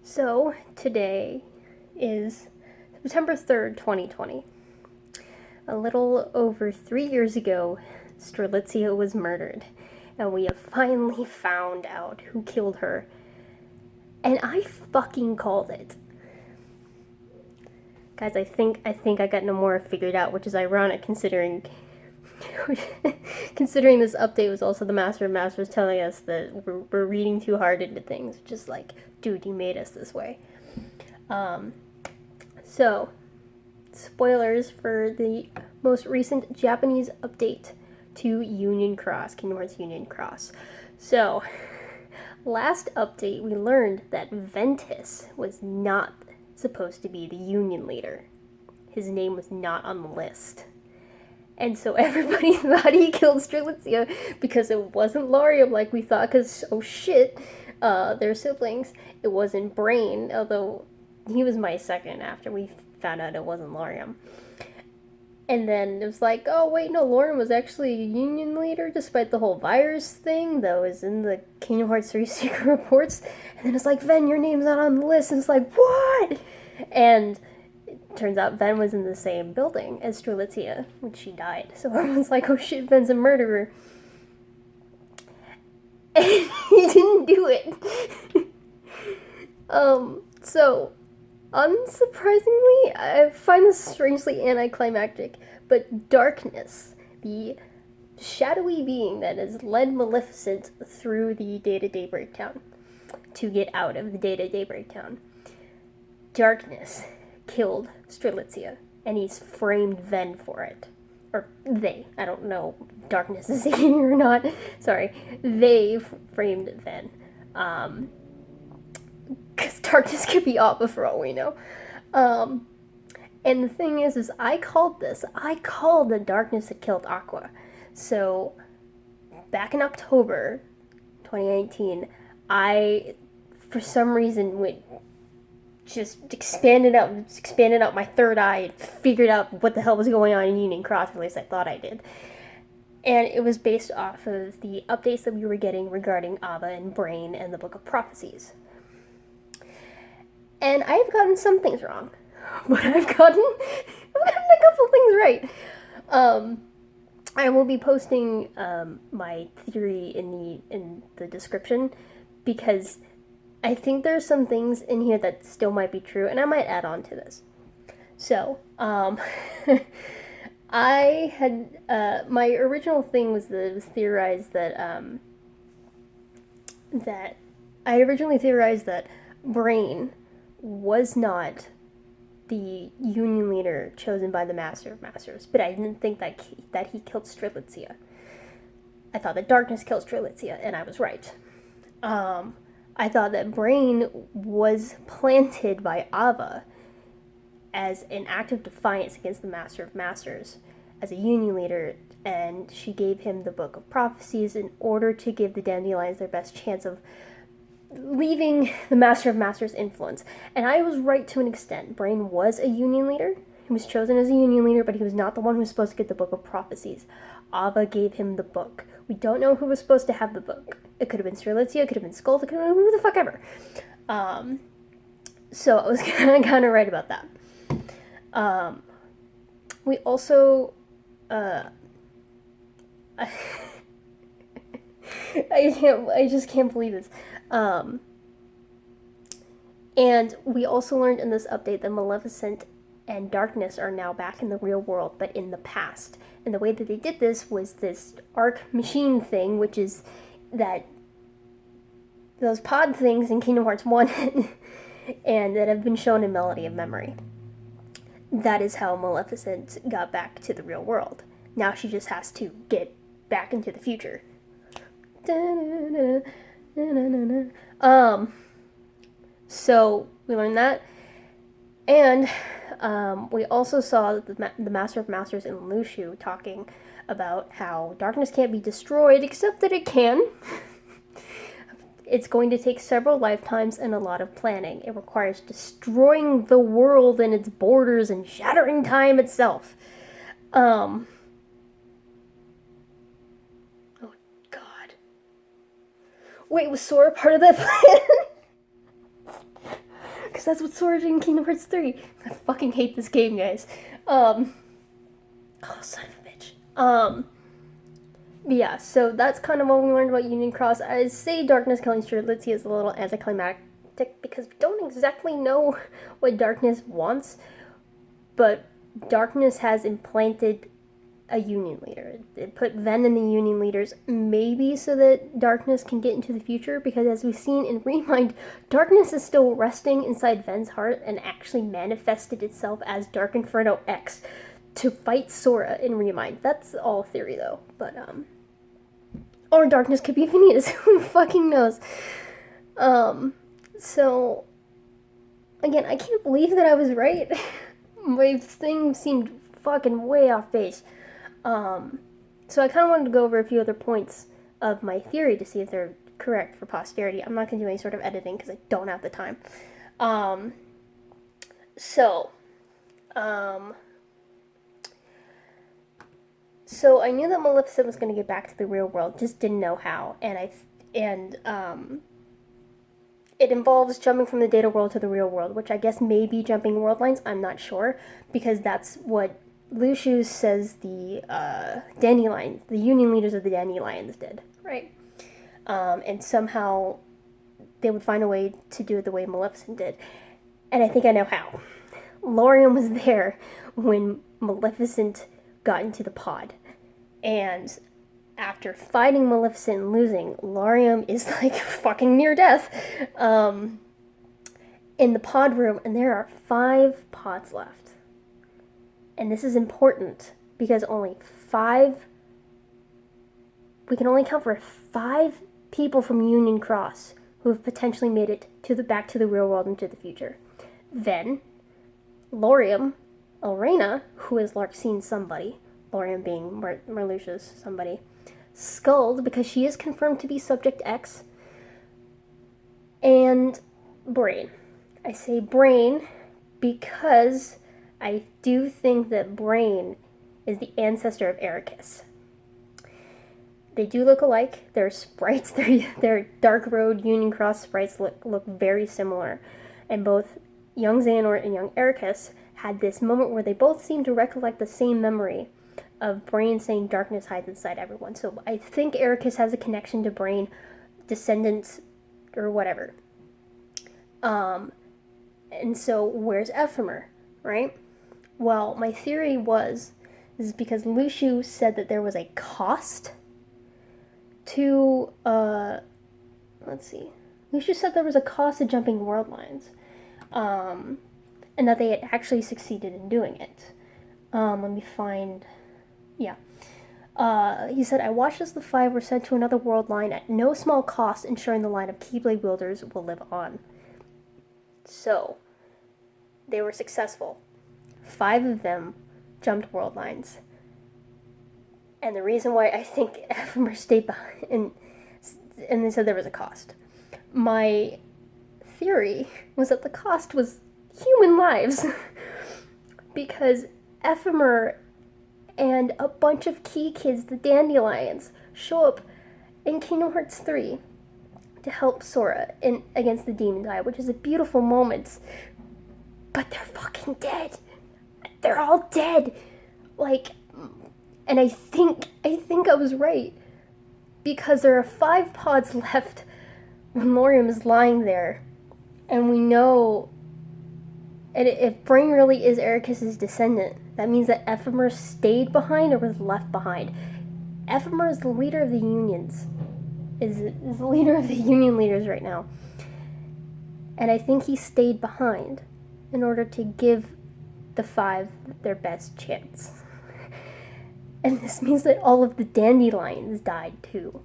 So, today is September 3rd, 2020. A little over 3 years ago, Strelitzia was murdered, and we have finally found out who killed her. And I fucking called it. Guys, I think I got Nomura figured out, which is ironic considering considering this update was also the Master of Masters telling us that we're reading too hard into things. Just like, dude, you made us this way. So, spoilers for the most recent Japanese update to Union Cross, Kingdom Hearts Union Cross. So, last update we learned that Ventus was not supposed to be the Union leader. His name was not on the list. And so everybody thought he killed Strelitzia because it wasn't Larium like we thought, because, oh shit, they're siblings. It wasn't Brain, although he was my second after we found out it wasn't Larium. And then it was like, oh wait, no, Larium was actually a Union leader despite the whole virus thing that was in the Kingdom Hearts 3 secret reports. And then it's like, Ven, your name's not on the list. And it's like, what? And turns out Ven was in the same building as Strelitzia when she died. So everyone's like, oh shit, Ven's a murderer. And he didn't do it. So, unsurprisingly, I find this strangely anticlimactic, but Darkness, the shadowy being that has led Maleficent through the day-to-day breakdown to get out of the day-to-day breakdown, Darkness killed Strelitzia, and he's framed Ven for it. Or they. I don't know if Darkness is here or not. Sorry. They framed Ven. Because Darkness could be Appa for all we know. And the thing is I called this. I called the Darkness that killed Aqua. So, back in October 2019, I, for some reason, just expanded out my third eye and figured out what the hell was going on in Union Cross, or at least I thought I did. And it was based off of the updates that we were getting regarding Ava and Brain and the Book of Prophecies. And I've gotten some things wrong, but I've gotten a couple things right. I will be posting my theory in the description, because I think there's some things in here that still might be true, and I might add on to this. So, I had, my original thing was theorized that, I originally theorized that Brain was not the Union leader chosen by the Master of Masters, but I didn't think that he killed Strelitzia. I thought that Darkness killed Strelitzia, and I was right. I thought that Brain was planted by Ava as an act of defiance against the Master of Masters as a Union leader, and she gave him the Book of Prophecies in order to give the Dandelions their best chance of leaving the Master of Masters' influence. And I was right to an extent. Brain was a Union leader. He was chosen as a Union leader, but he was not the one who was supposed to get the Book of Prophecies. Ava gave him the book. We don't know who was supposed to have the book. It could have been Strelitzia, it could have been Skull, it could have been who the fuck ever. So I was kind of right about that. We also, I just can't believe this. And we also learned in this update that Maleficent and Darkness are now back in the real world, but in the past. And the way that they did this was this arc machine thing, which is that those pod things in Kingdom Hearts 1 and that have been shown in Melody of Memory. That is how Maleficent got back to the real world. Now she just has to get back into the future. So we learned that. And we also saw the Master of Masters in Lushu talking about how Darkness can't be destroyed, except that it can. It's going to take several lifetimes and a lot of planning. It requires destroying the world and its borders and shattering time itself. Oh, God. Wait, was Sora part of that plan? because that's what Sora did in Kingdom Hearts 3. I fucking hate this game, guys. Oh, son of a bitch. Yeah, so that's kind of what we learned about Union Cross. I say Darkness killing Strelitzia is a little anticlimactic because we don't exactly know what Darkness wants, but Darkness has implanted a Union leader. It put Ven in the Union leaders, maybe so that Darkness can get into the future, because as we've seen in Remind, Darkness is still resting inside Ven's heart and actually manifested itself as Dark Inferno X to fight Sora in Remind. That's all theory, though. But, or Darkness could be Vanitas. Who fucking knows? So, again, I can't believe that I was right. My thing seemed fucking way off base. So I kind of wanted to go over a few other points of my theory to see if they're correct for posterity. I'm not going to do any sort of editing because I don't have the time. So I knew that Maleficent was going to get back to the real world, just didn't know how. It involves jumping from the data world to the real world, which I guess may be jumping world lines. I'm not sure, because that's what Lucius says the Dandelions, the Union leaders of the Dandelions did, right? And somehow they would find a way to do it the way Maleficent did. And I think I know how. Lauriam was there when Maleficent got into the pod. And after fighting Maleficent and losing, Lauriam is like fucking near death in the pod room, and there are 5 pods left. And this is important because we can only count for 5 people from Union Cross who have potentially made it back to the real world into the future. Then, Lauriam, Elrena, who is Larxine's somebody, Lauriam being Marluxia's somebody, Skuld, because she is confirmed to be Subject X, and Brain. I say Brain because I do think that Brain is the ancestor of Ericus. They do look alike. Their sprites, their Dark Road Union Cross sprites look very similar. And both young Xehanort and young Ericus had this moment where they both seem to recollect the same memory of Brain saying darkness hides inside everyone. So I think Ericus has a connection to Brain, descendants, or whatever. And so where's Ephemer, right? Well, my theory is because Lucius said that there was a cost to, Lucius said there was a cost to jumping world lines, and that they had actually succeeded in doing it. Let me find, he said, I watched as the 5 were sent to another world line at no small cost, ensuring the line of Keyblade wielders will live on. So, they were successful. 5 of them jumped world lines. And the reason why I think Ephemer stayed behind, and they said there was a cost. My theory was that the cost was human lives. Because Ephemer and a bunch of key kids, the Dandelions, show up in Kingdom Hearts 3 to help Sora against the Demon Eye, which is a beautiful moment. But they're fucking dead. They're all dead. And I think I was right. Because there are 5 pods left when Lauriam is lying there. And we know, and if Brain really is Ericus' descendant, that means that Ephemer stayed behind or was left behind. Ephemer is the leader of the unions. Is the leader of the union leaders right now. And I think he stayed behind in order to give the 5 their best chance. And this means that all of the Dandelions died too.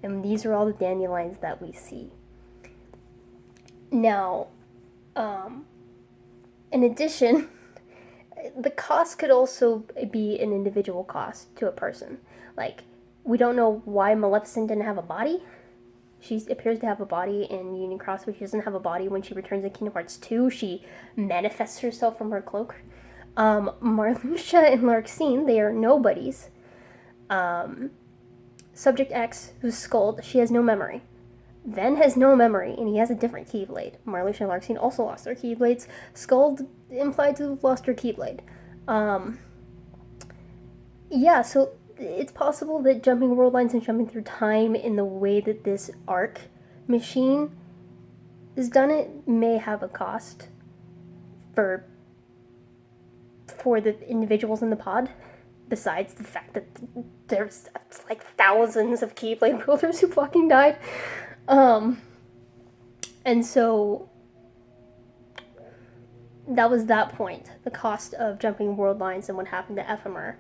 And these are all the Dandelions that we see. Now, in addition, the cost could also be an individual cost to a person. We don't know why Maleficent didn't have a body. She appears to have a body in Union Cross, but she doesn't have a body when she returns in Kingdom Hearts 2. She manifests herself from her cloak. Marluxia and Larxene, they are nobodies. Subject X, who's Skuld, she has no memory. Ven has no memory, and he has a different Keyblade. Marluxia and Larxene also lost their Keyblades. Skuld implied to have lost her Keyblade. Yeah, so it's possible that jumping world lines and jumping through time in the way that this arc machine is done it may have a cost for the individuals in the pod, besides the fact that there's like thousands of Keyblade wielders who fucking died. And so that was that point, the cost of jumping world lines and what happened to Ephemer.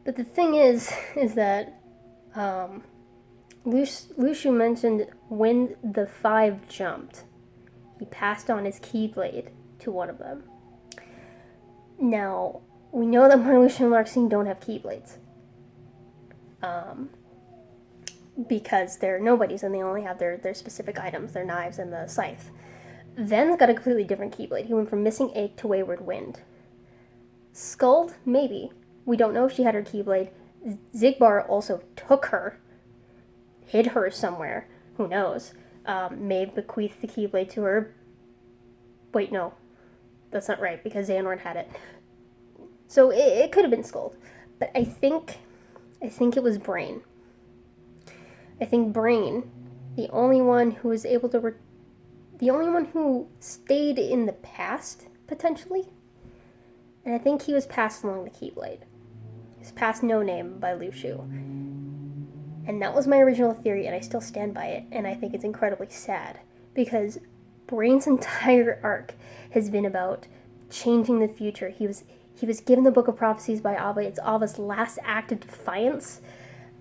But the thing is that Lushu mentioned when the 5 jumped, he passed on his Keyblade to one of them. Now, we know that Marluxia and Larxene don't have Keyblades. Because they're nobodies and they only have their specific items, their knives and the scythe. Ven's got a completely different Keyblade. He went from Missing Ache to Wayward Wind. Skuld, maybe. We don't know if she had her Keyblade. Xigbar also took her. Hid her somewhere. Who knows? May have bequeathed the Keyblade to her. Wait, no. That's not right, because Xehanort had it. So it could have been Skuld. But I think it was Brain. I think Brain, the only one who was able to... the only one who stayed in the past, potentially. And I think he was passed along the Keyblade. He was passed No Name by Lushu. And that was my original theory, and I still stand by it, and I think it's incredibly sad. Because Brain's entire arc has been about changing the future. He was given the Book of Prophecies by Ava. It's Ava's last act of defiance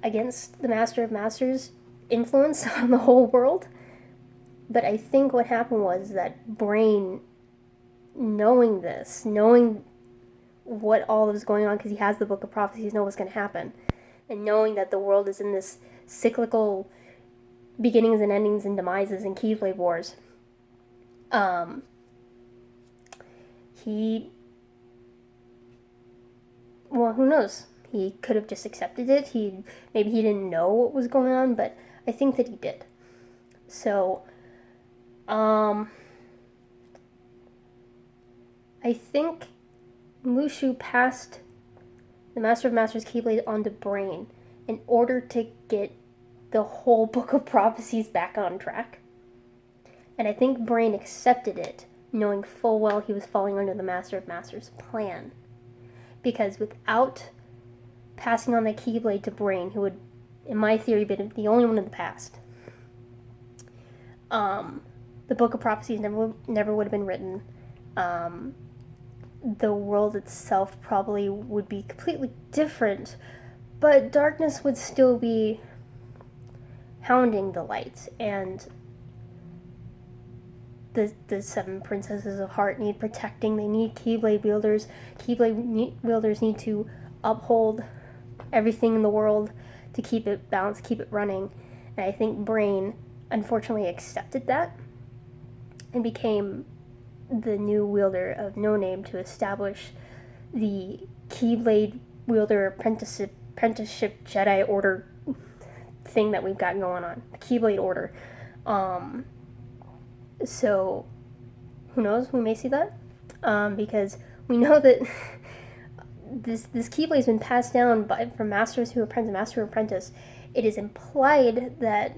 against the Master of Masters' influence on the whole world. But I think what happened was that Brain, knowing this, knowing what all was going on, because he has the Book of Prophecies, knows what's going to happen, and knowing that the world is in this cyclical beginnings and endings and demises and Keyblade Wars, well, who knows? He could have just accepted it. Maybe he didn't know what was going on, but I think that he did. So, I think Lushu passed the Master of Masters Keyblade onto Brain in order to get the whole Book of Prophecies back on track. And I think Brain accepted it, knowing full well he was falling under the Master of Masters' plan. Because without passing on the Keyblade to Brain, who would, in my theory, been the only one in the past, the Book of Prophecies never would have been written. The world itself probably would be completely different, but darkness would still be hounding the light, and the 7 princesses of heart need protecting. They need Keyblade wielders. Keyblade wielders need to uphold everything in the world to keep it balanced, keep it running. And I think Brain unfortunately accepted that and became the new wielder of No Name to establish the Keyblade wielder apprenticeship Jedi Order thing that we've got going on. The Keyblade Order. So, who knows? We may see that. Because we know that this Keyblade has been passed down from Master to Apprentice. It is implied that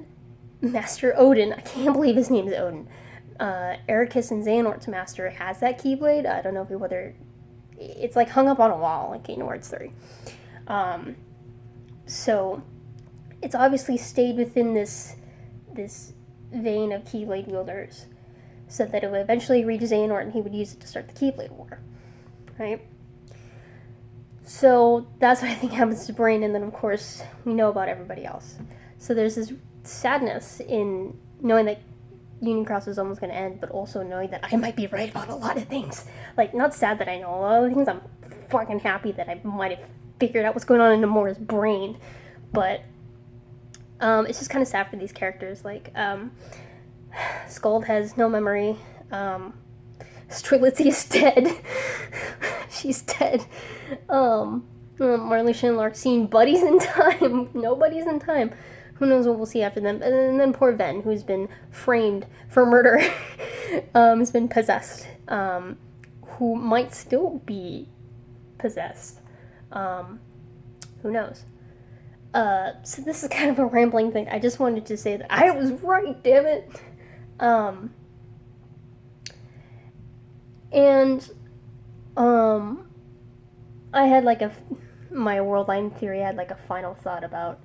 Master Odin, I can't believe his name is Odin, Ericus and Xehanort's master has that Keyblade. I don't know whether it's like hung up on a wall like Kingdom Hearts 3. So it's obviously stayed within this vein of Keyblade wielders, so that it would eventually reach Xehanort and he would use it to start the Keyblade War, right? So that's what I think happens to Brain, and then of course we know about everybody else. So there's this sadness in knowing that Union Cross is almost going to end, but also knowing that I might be right about a lot of things. Like, not sad that I know a lot of things, I'm fucking happy that I might have figured out what's going on in Nomura's brain, but it's just kind of sad for these characters. Like, Skuld has no memory, Strelitzia is dead. She's dead. Marluxia and Larxene, buddies in time. Nobody's in time. who knows what we'll see after them. And then poor Ven, who's been framed for murder, has been possessed, who might still be possessed. Who knows? So this is kind of a rambling thing. I just wanted to say that I was right, damn it. I had like my world line theory had like a final thought about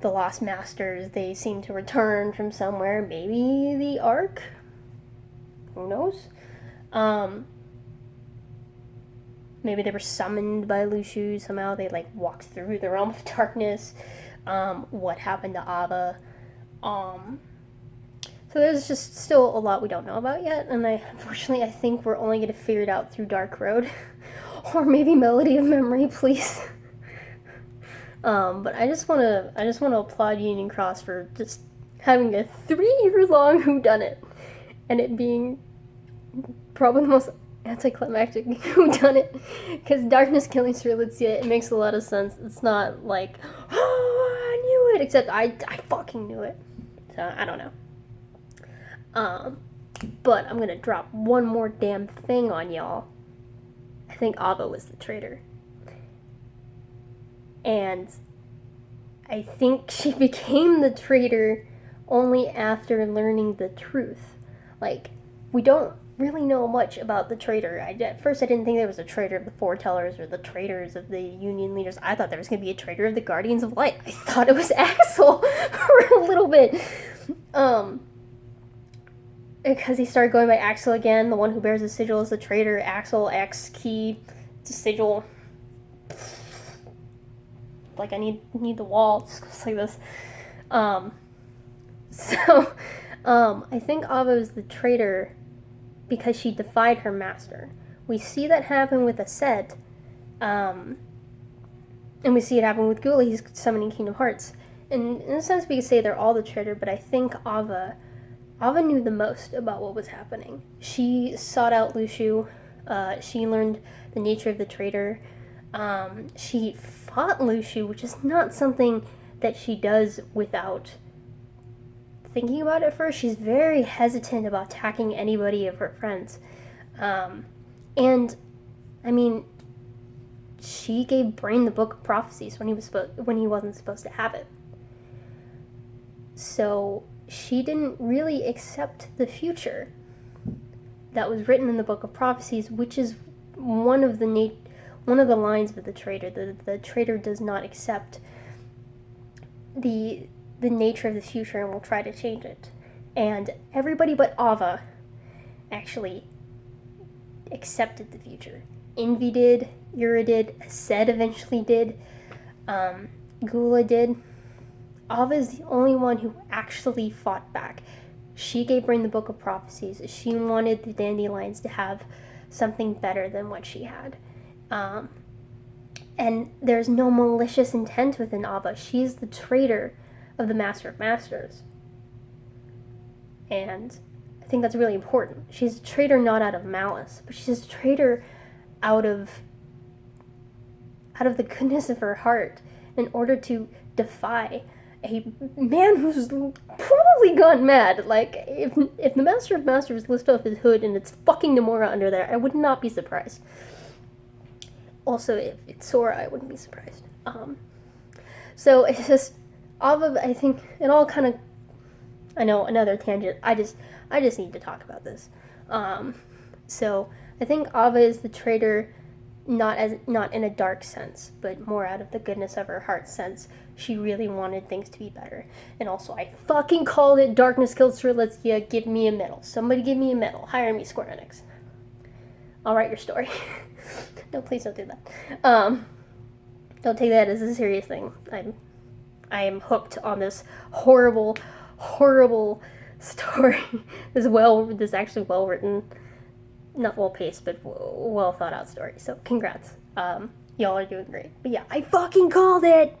the Lost Masters. They seem to return from somewhere, maybe the Ark? Who knows? Maybe they were summoned by Luxu somehow. They like walked through the realm of darkness. What happened to Ava? So there's just still a lot we don't know about yet, and unfortunately I think we're only going to figure it out through Dark Road. Or maybe Melody of Memory, please. But I just want to applaud Union Cross for just having a 3-year-long whodunit, and it being probably the most anticlimactic whodunit. Because Darkness killing Strelitzia, it makes a lot of sense. It's not like, oh, I knew it, except I fucking knew it. So I don't know. But I'm gonna drop one more damn thing on y'all. I think Ava was the traitor. And I think she became the traitor only after learning the truth. Like, we don't really know much about the traitor. At first I didn't think there was a traitor of the Foretellers or the traitors of the Union leaders. I thought there was going to be a traitor of the Guardians of Light. I thought it was Axel for a little bit. Because he started going by Axel again. The one who bears the sigil is the traitor. Axel, X, key, sigil. Like, I need the wall. Just like this. I think Ava is the traitor because she defied her master. We see that happen with Aset. And we see it happen with Gula. He's summoning Kingdom Hearts. And in a sense, we could say they're all the traitor, but I think Ava knew the most about what was happening. She sought out Luxu. She learned the nature of the traitor. She fought Luxu, which is not something that she does without thinking about it first. She's very hesitant about attacking anybody of her friends. And, I mean, she gave Brain the Book of Prophecies when he wasn't supposed to have it. So she didn't really accept the future that was written in the Book of Prophecies, which is one of the lines of the traitor. The traitor does not accept the nature of the future and will try to change it. And everybody but Ava actually accepted the future. Envy did, Yura did, Aset eventually did, Gula did. Ava is the only one who actually fought back. She gave Brain the Book of Prophecies. She wanted the Dandelions to have something better than what she had. And there's no malicious intent within Ava. She's the traitor of the Master of Masters. And I think that's really important. She's a traitor not out of malice, but she's a traitor out of the goodness of her heart in order to defy a man who's probably gone mad. Like, if the Master of Masters lifts off his hood and it's fucking Nomura under there, I would not be surprised. Also, if it's Sora, I wouldn't be surprised. So it's just, Ava, I think, it all kind of, I know, another tangent, I just need to talk about this. So, I think Ava is the traitor, not in a dark sense, but more out of the goodness of her heart sense. She really wanted things to be better. And also, I fucking called it Darkness Killed Strelitzia. Give me a medal. Somebody give me a medal. Hire me, Square Enix. I'll write your story. No, please don't do that. Don't take that as a serious thing. I am hooked on this horrible, horrible story. This actually well written, not well paced, but well thought out story. So congrats. Y'all are doing great. But yeah, I fucking called it!